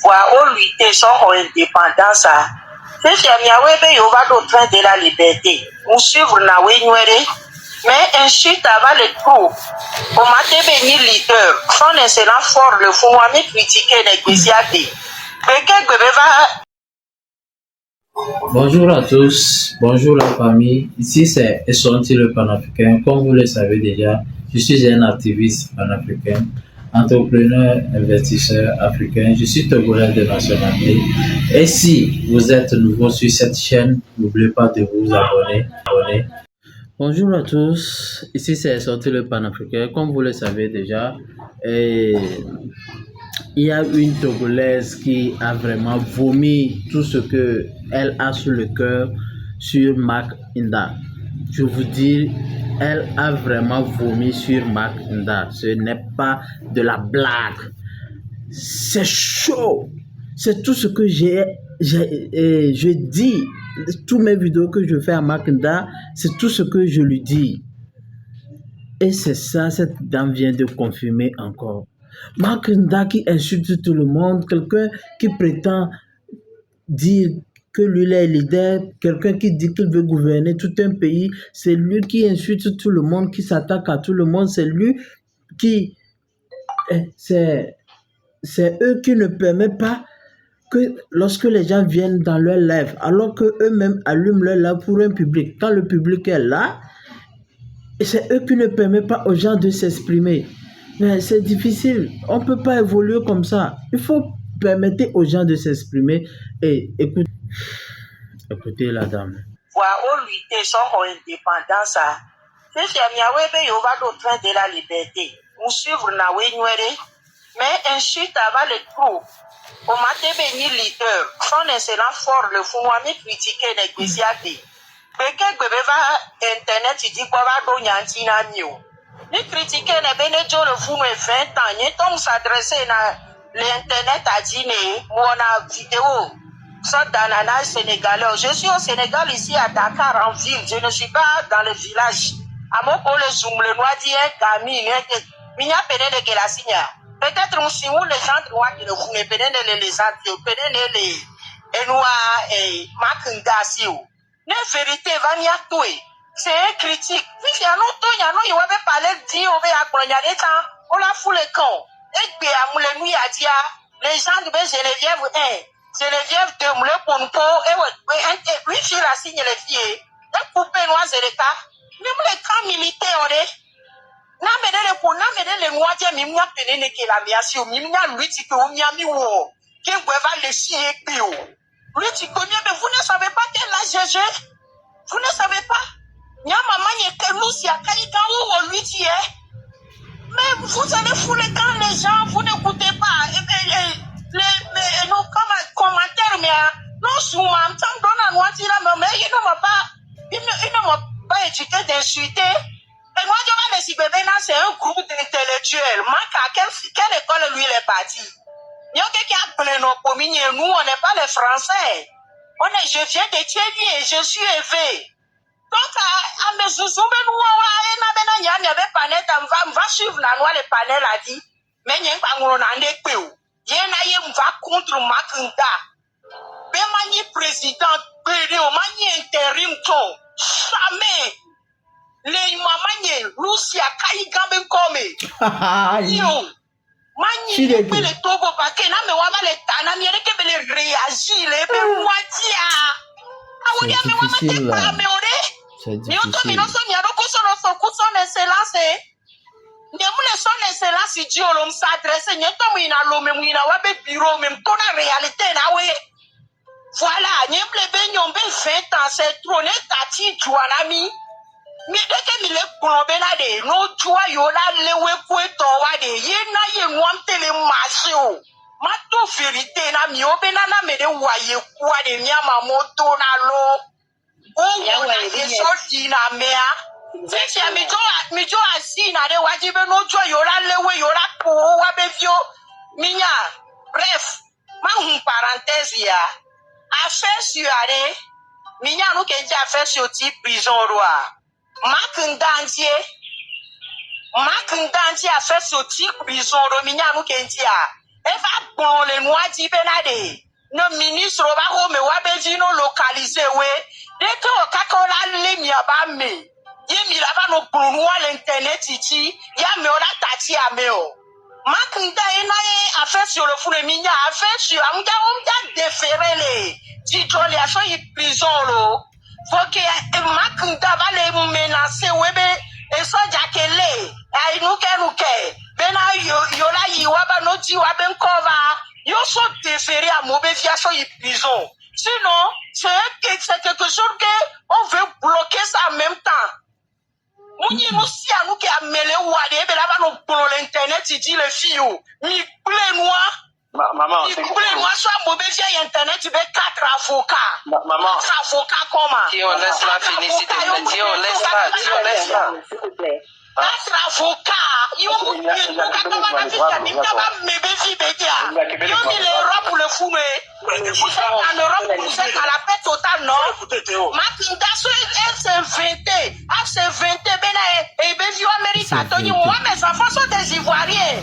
Voir où lutter son indépendance. C'est miawe yo va au train de la liberté. On suivre na we nwere. Mais ensuite avant le trou. Au matin béni leader. Son excellent fort le fou moi critiquer négocier. Quelqu'un va. Bonjour à tous, bonjour la famille. Ici c'est Esonti le panafricain. Comme vous le savez déjà, je suis un activiste panafricain, entrepreneur, investisseur africain. Je suis togolais de nationalité. Et si vous êtes nouveau sur cette chaîne, n'oubliez pas de vous abonner. Bonjour à tous, ici c'est Esonti le panafricain. Comme vous le savez déjà, il y a une Togolaise qui a vraiment vomi tout ce qu'elle a sur le cœur sur Mac Inda. Je vous dis, elle a vraiment vomi sur Mac Inda. Ce n'est pas de la blague. C'est chaud. C'est tout ce que je dis. Toutes mes vidéos que je fais à Mac Inda, c'est tout ce que je lui dis. Et c'est ça, cette dame vient de confirmer encore. Mac Inda qui insulte tout le monde, quelqu'un qui prétend dire que lui est leader, quelqu'un qui dit qu'il veut gouverner tout un pays, c'est lui qui insulte tout le monde, qui s'attaque à tout le monde, c'est lui qui... C'est eux qui ne permettent pas que lorsque les gens viennent dans leur live, alors qu'eux-mêmes allument leur live pour un public, quand le public est là, c'est eux qui ne permettent pas aux gens de s'exprimer. Mais c'est difficile. On ne peut pas évoluer comme ça. Il faut permettre aux gens de s'exprimer. Et écoutez la dame. Voir où lutter son indépendance. C'est miawe yo va au train de la liberté. On suivre na we nwere. Mais ensuite avant le trou. Au matin béni leader. Son excellent fort le fou moi critiquer négocier. Quelqu'un va internet il dit quoi va do nyanti na mio. Ni critiquer ne benejo le fou me 20 ans. Ni tom s'adresser na l'internet a dit ne mon vidéo. Ça d'ananas sénégalais. Je suis au Sénégal ici à Dakar en ville. Je ne suis pas dans le village. À mon pour le zoom le noir dit un cami. Minya pene de Gelasigna. Peut-être si vous les gens droits qui ne vous ne pene les gens pene les noirs et Makinga siou. Ne vérité va n'y atouer. C'est un critique. Si y a non, il va parler dit on va apprendre des temps. On la fout les cons. Et puis à moule nuit à dia. Les gens de Geneviève 1. Geneviève de moule pour nous et oui sur la signe les filles. Et couper noir c'est le cas. Même les camps militaires on est. Na medele pour na medele noirs dia mimia penene que la miasi o mimia lui ti que o miami wo. Qui va le chier bio. Lui tu connais mais vous ne savez pas quel âge j'ai. Vous ne savez pas? Nya maman y que Lucia Kaïka ou lui tu es. Mais vous allez foutre les camps les gens, vous n'écoutez pas. Et nos commentaires, mais non, souvent, tant qu'on a noirci là, mais ils ne m'ont pas éduqué d'insulter. Et moi, je vais laisser bébé, c'est un groupe d'intellectuels. Moi, quelle école lui il est parti? Il y a quelqu'un qui a appelé nos communes, nous, on n'est pas les Français. Je viens de Tchélie et je suis élevé. Donc, à mes zouzous, il y avait panel, on va suivre la loi, les panels a dit, mais il y a un peu il y a un va contre Makinda. Bémani président, Bémani intérim, jamais. Les mamans, Lucia, Kaïgambe Kome. Yo, Mani, les togo, parce que là, mais on va les tana, mais il y a des réagir, les moitié. C'est difficile là. C'est difficile. Voilà, n'y a plus de 20 ans, c'est trop net à Tijuanami. Mais dès que il est plombé là, no joie, yola, le wekweto, wade, yena, yenwam, télémachio. Ma tout vérité, na mi obenana, me de waye, quoi, de miama moto, na lo. Oh, les sorties, na mea. Si mi jo assis, na de wajibe, no joie, yola, le yola, pour, wabevio. Minya, bref, ma parenthèse, ya. Affaire sur arrêt, minya, nous, qui dit affaire sur type prison, roi. Mac Ndanti a fait sortir prison Romigna nous Kentia. va bon les noirs di benade. Le ministre va home wa bejino localisé we. Dès que kakola le miaba me. Ye mi la va no bon l'internet ici. Ya me ola tati ameo. Makunda ena a fait sur le fou de minya a fait sur on déféré les titoli a fait prison lo faut que Makunda va les menacer webe et so jakele ai nuke bena yo la yiwa ba no ti wa ben cover yo so déféré à mauvais via so prison sinon c'est quelque chose que on veut bloquer ça en même temps. Mouni moussi à nous qui a mêlé ou à des là nous pour l'internet il dit les filles mi blé noir maman mi blé noir soit mauvais via internet tu veux 4 avocats maman 4 avocats comment on laisse la finir si tu me dis on laisse la s'il te plaît 4 avocats yo mi les robes pour le foumer en Europe vous êtes à la paix totale non Makinda elle s'est inventé et ben vieux américain moi mes enfants sont des Ivoiriens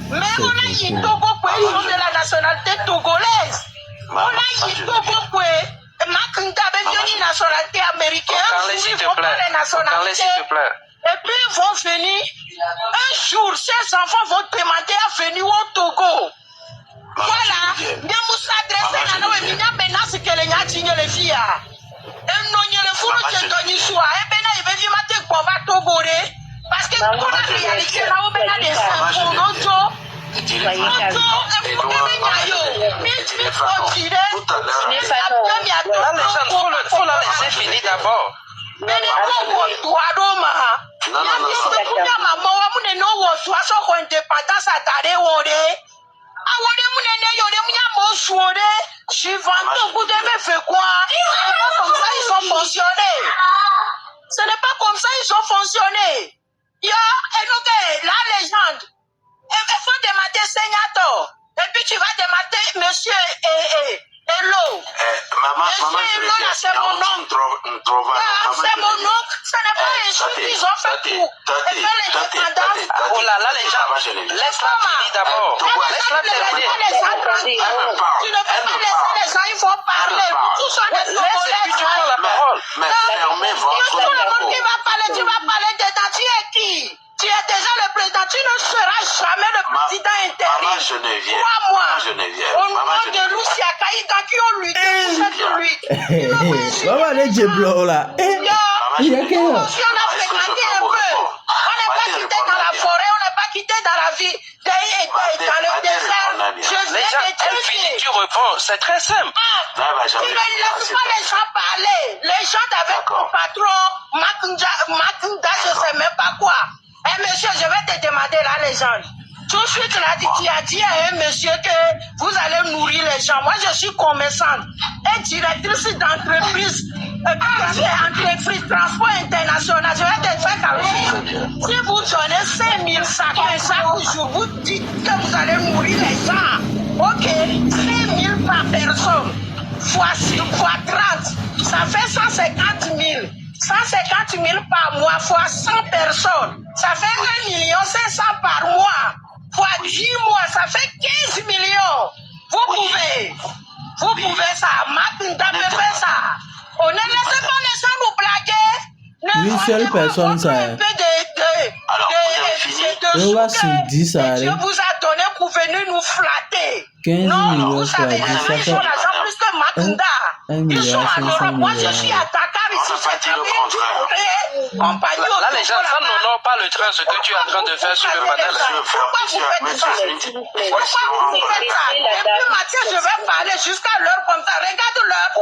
mais on a eu Togo ils sont de la nationalité togolaise on a eu Togo Makinda ben vieux nationalité américaine s'il te plaît. Et puis ils vont venir, un jour, ces enfants vont demander à venir au Togo. Voilà, bien nous s'adresser à nous et bien maintenant c'est que les gens les filles. Et nous les fous qui donnent choix. Et bien il veut dire matin qu'on va Togo parce que pour la réalité là on a des infos non faut la laisser finir d'abord. Ce n'est pas comme ça ils ont fonctionné. La légende. Il faut demander Seignato. Et puis tu vas demander monsieur Hello. Maman, c'est mon oncle. C'est mon oncle. Ce n'est pas un truc qu'ils ont fait pour les indépendants. Oh là là, les gens, laisse-la finir d'abord. Laisse-la terminer. Tu ne peux pas laisser les gens, il faut parler. Tous sont des Congolais. Laisse tu prends la parole. Mais fermez votre tout le monde qui va parler, tu vas parler dedans. Tu es qui? Tu es déjà le président, tu ne seras jamais le président intérim. Maman Geneviève. Au nom de Lucia Kaïka qui ont lutté pour cette lutte. Maman, les djeblos là. Il est quel heure? On a fréquenté un peu. On n'est pas quitté dans la forêt, on n'est pas quitté dans la vie, dans le désert. Je Les gens, elle finit, tu reprends. C'est très simple. Tu ne laisses pas les gens parler. Les gens avec ton patron, Makunda, je ne sais même pas quoi. Eh monsieur, je vais te demander la légende. Tout de suite, là, tu as dit à un monsieur que vous allez nourrir les gens. Moi, je suis commerçante et directrice d'entreprise, entreprise transport international. Je vais te faire calculer. Si vous donnez 5 000 sacs chaque jour, vous dites que vous allez nourrir les gens. Ok, 5 000 par personne, fois 30, ça fait 150 000. 150 000 par mois fois 100 personnes, ça fait 1 500 000 par mois, fois 10 mois, ça fait 15 millions. Vous pouvez ça, Makunda peut faire ça. On ne laisse pas les gens nous blaguer. Une seule personne, ça. Un peu Dieu vous a donné pour venir nous flatter. 15 non, millions vous savez, les gens, ils sont l'argent plus que Makunda. Ils sont en Europe. Moi, je suis à Dakar ici. Là, les gens, ça n'honore pas le train, ce que tu es en train de faire sur le panel. Pourquoi vous faites ça? Pourquoi vous faites ça? Depuis matin, je vais parler jusqu'à l'heure comme ça. Regarde l'heure.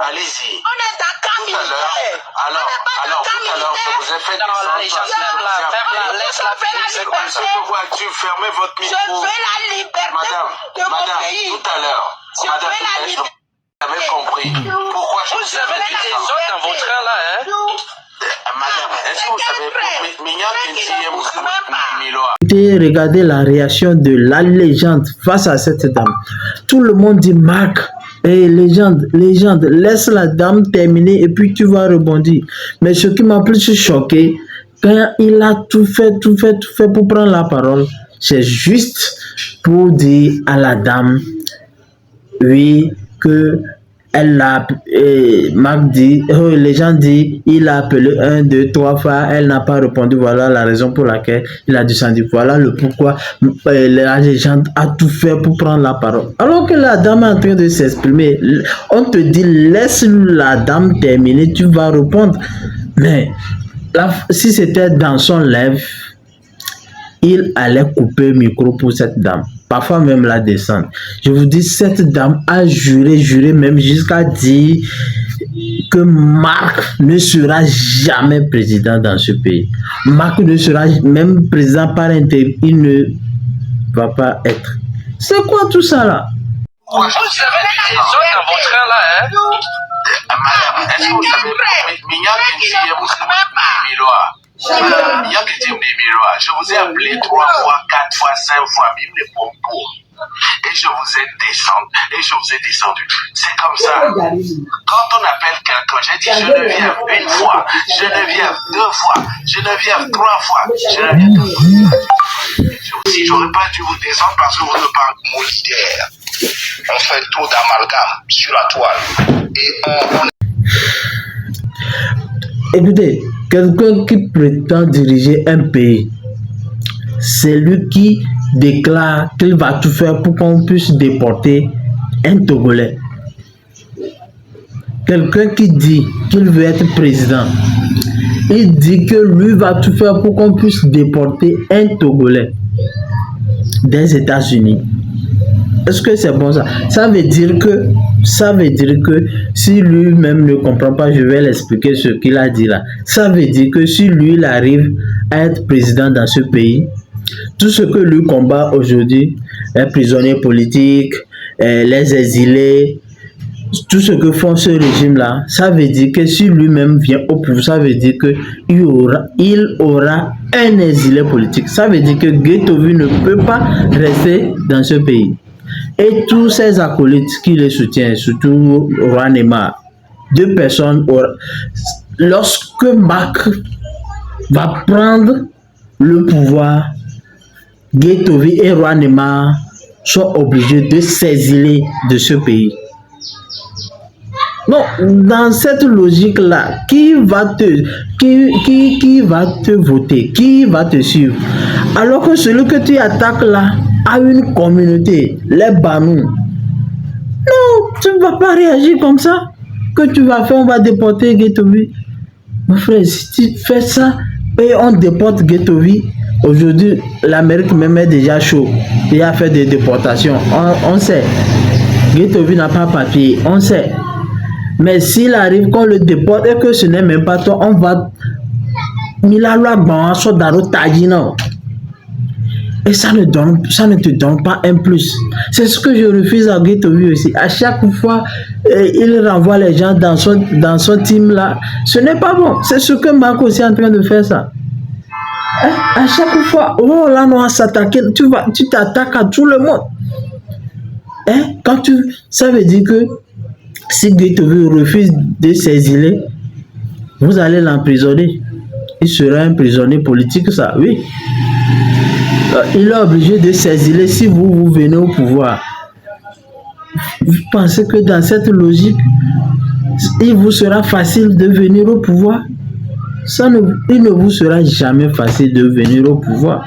Allez-y. On est dans camp militaire. Alors, tout à l'heure, je vous ai fait non, les gens, ferme-la, laisse-la finir. Tu fermez votre micro. Je veux la liberté de mon pays. Tout à l'heure. Je veux la liberté. Vous avez compris. Pourquoi je vous avez du désordre dans vos trains là, hein? Madame, est-ce que vous savez, regardez la réaction de la légende face à cette dame. Tout le monde dit Marc, légende, laisse la dame terminer et puis tu vas rebondir. Mais ce qui m'a plus choqué, quand il a tout fait pour prendre la parole, c'est juste pour dire à la dame, oui, que elle a, Marc dit, les gens disent, il a appelé 1, 2, 3 fois, elle n'a pas répondu, voilà la raison pour laquelle il a descendu, voilà le pourquoi la gens a tout fait pour prendre la parole. Alors que la dame est en train de s'exprimer, on te dit, laisse la dame terminer, tu vas répondre. Mais si c'était dans son live, il allait couper le micro pour cette dame. Parfois même la descendre. Je vous dis, cette dame a juré même jusqu'à dire que Marc ne sera jamais président dans ce pays. Marc ne sera même président par intérim. Il ne va pas être. C'est quoi tout ça là? Vous avez vu les autres dans votre train là, hein? Madame, est-ce que vous avez compris? Je vous ai appelé 3 fois, 4 fois, 5 fois, même les pompons. Et je vous ai descendu. C'est comme ça. Quand on appelle quelqu'un, j'ai dit je ne viens une fois, je ne viens 2 fois, je ne viens 3 fois, je ne viens 4 fois. Si j'aurais pas dû vous descendre parce que vous ne parlez pas militaire. On fait trop d'amalgame sur la toile. Et Écoutez, quelqu'un qui prétend diriger un pays, c'est lui qui déclare qu'il va tout faire pour qu'on puisse déporter un Togolais. Quelqu'un qui dit qu'il veut être président, il dit que lui va tout faire pour qu'on puisse déporter un Togolais des États-Unis. Est-ce que c'est bon ça? Ça veut dire que si lui-même ne comprend pas, je vais l'expliquer ce qu'il a dit là. Ça veut dire que si lui il arrive à être président dans ce pays, tout ce que lui combat aujourd'hui, les prisonniers politiques, les exilés, tout ce que font ce régime-là, ça veut dire que si lui-même vient au pouvoir, ça veut dire qu'il aura un exilé politique. Ça veut dire que Guaitové ne peut pas rester dans ce pays. Et tous ces acolytes qui le soutiennent, surtout Roi Neymar, 2 personnes, lorsque Marc va prendre le pouvoir, Guaitové et Roi Neymar sont obligés de s'exiler de ce pays. Non, dans cette logique-là, qui va te voter? Qui va te suivre? Alors que celui que tu attaques là a une communauté, les Banous. Non, tu ne vas pas réagir comme ça. Que tu vas faire, on va déporter Guaitové. Mon frère, si tu fais ça et on déporte Guaitové, aujourd'hui, l'Amérique même est déjà chaud. Il a fait des déportations. On sait. Guaitové n'a pas papier. On sait. Mais s'il arrive qu'on le déporte et que ce n'est même pas toi, on va... Et ça ne te donne pas un plus. C'est ce que je refuse à Guaitové aussi. À chaque fois, il renvoie les gens dans son team là. Ce n'est pas bon. C'est ce que Marc aussi est en train de faire ça. Hein? À chaque fois, oh là, on va s'attaquer. Tu t'attaques à tout le monde. Hein? Ça veut dire que si Guaitové refuse de s'exiler, vous allez l'emprisonner. Il sera un prisonnier politique, ça, oui. Il est obligé de s'exiler si vous venez au pouvoir. Vous pensez que dans cette logique, il vous sera facile de venir au pouvoir? Il ne vous sera jamais facile de venir au pouvoir.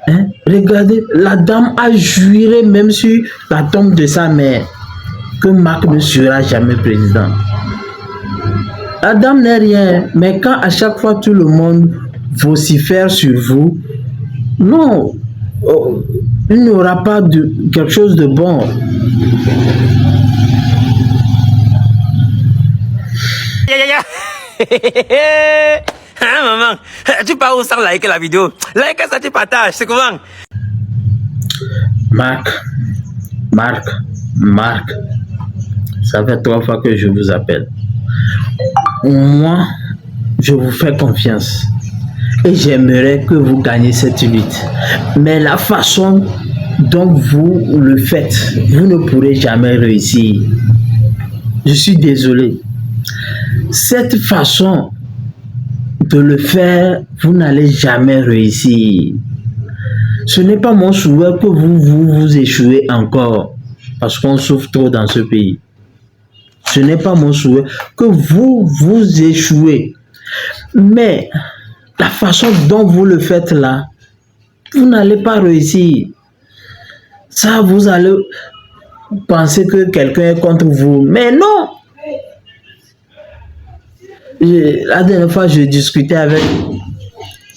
Hein? Regardez, la dame a juré même sur la tombe de sa mère que Marc ne sera jamais président. La dame n'est rien, mais quand à chaque fois tout le monde vocifère sur vous, non, il n'y aura pas quelque chose de bon. Hein, maman, tu pars où sans liker la vidéo? Like ça, tu partages, c'est comment? Marc, ça fait 3 fois que je vous appelle. Moi, je vous fais confiance et j'aimerais que vous gagnez cette lutte. Mais la façon dont vous le faites, vous ne pourrez jamais réussir. Je suis désolé. Cette façon de le faire, vous n'allez jamais réussir. Ce n'est pas mon souhait que vous échouez encore, parce qu'on souffre trop dans ce pays. Ce n'est pas mon souhait que vous échouez. Mais la façon dont vous le faites là, vous n'allez pas réussir. Ça, vous allez penser que quelqu'un est contre vous. Mais non! La dernière fois, je discutais avec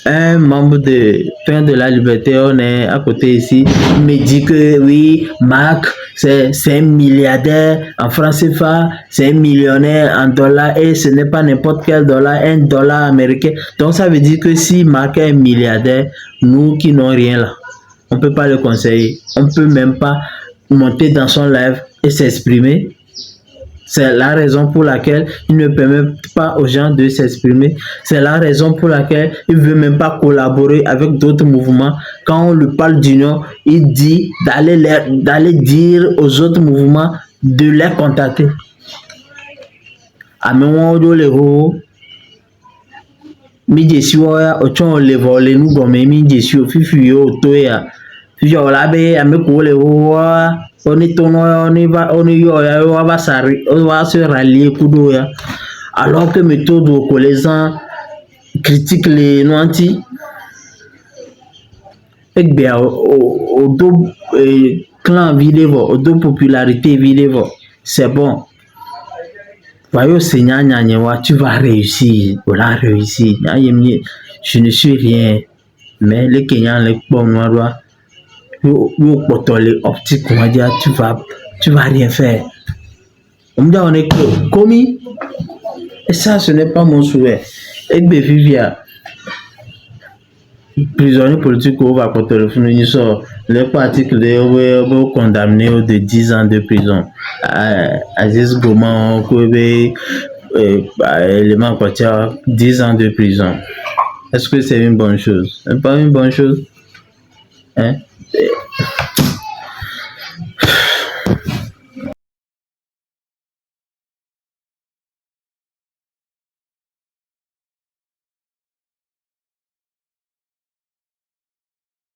un membre de Train de la Liberté, on est à côté ici. Il me dit que oui, Marc, c'est un milliardaire en francs CFA, c'est un millionnaire en dollars et ce n'est pas n'importe quel dollar, un dollar américain. Donc ça veut dire que si Marc est un milliardaire, nous qui n'avons rien là, on ne peut pas le conseiller. On ne peut même pas monter dans son live et s'exprimer. C'est la raison pour laquelle il ne permet pas aux gens de s'exprimer. C'est la raison pour laquelle il ne veut même pas collaborer avec d'autres mouvements. Quand on lui parle d'union, il dit d'aller dire aux autres mouvements de les contacter. À moment où les hauts, mi jesi wa ochon le vole nu gome mi jesi o fifi yo to ya fifi o la be ameko le wa oni tono oni yo ya wa basari o wa se rallier kudo ya alors que méthode que les gens critiquent les nanti et bien au do clan vidéo au do popularité vidéo c'est bon. Voyons, Seigneur, tu vas réussir. Voilà, réussir. Je ne suis rien. Mais les Kenyans, les bons noirs, optique, on va dire, tu vas rien faire. On me dit, on est commis. Et ça, ce n'est pas mon souhait. Et Vivia, prisonnier politique, on va porter le fond, les partis condamnés de 10 ans de prison. Aziz Goman, Kobe, élément 10 ans de prison. Est-ce que c'est une bonne chose? C'est pas une bonne chose? Hein?